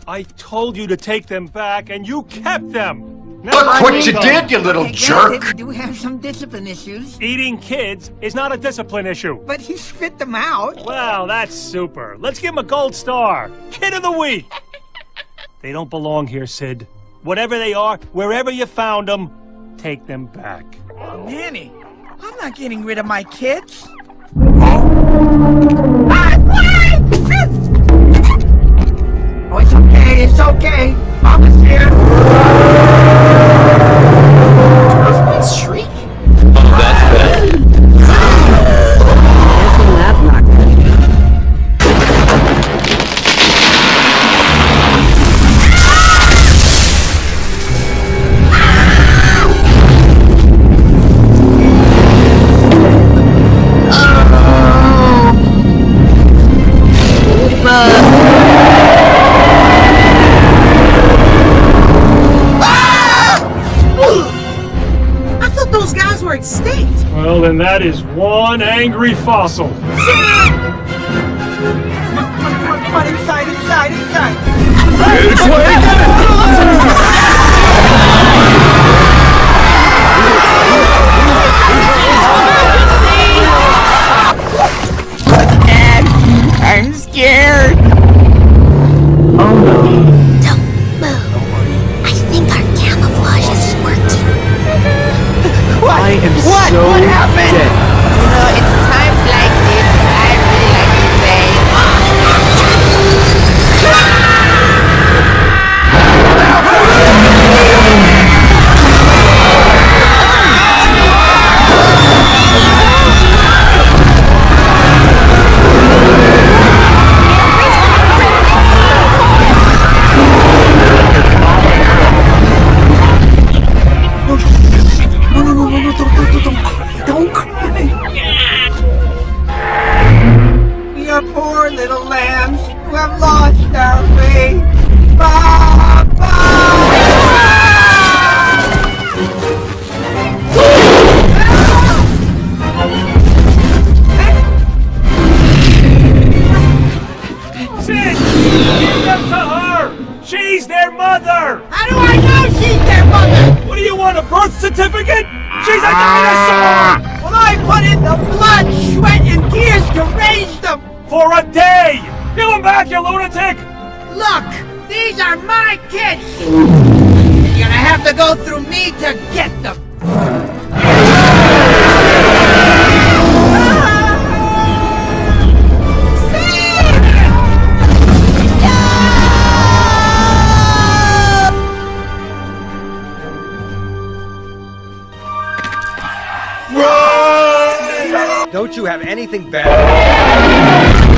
I told you to take them back, and you kept them! Look what you did, you little jerk! We do have some discipline issues. Eating kids is not a discipline issue. But he spit them out. Well, that's super. Let's give him a gold star. Kid of the week. They don't belong here, Sid. Whatever they are, wherever you found them, take them back. Nanny, I'm not getting rid of my kids. Oh, it's okay, it's okay. Mama's here. Let's shriek. Oh, that's bad. That's not good. I thought those guys were extinct. Well, then that is one angry fossil. Come on, inside. Dad, I'm scared. Oh no. Don't move. I think our camouflage is working. I am What? so What happened? dead. You know, it's times like this I really like to say, Don't cry. We are poor little lambs who have lost our way. Sid! Give them to her! She's their mother! How do I know she's their mother? What do you want, a birth certificate? She's a dinosaur! Well, I put in the blood, sweat, and tears to raise them. For a day! Give them back, you lunatic! Look, these are my kids. You're gonna have to go through me to get them. Don't you have anything better?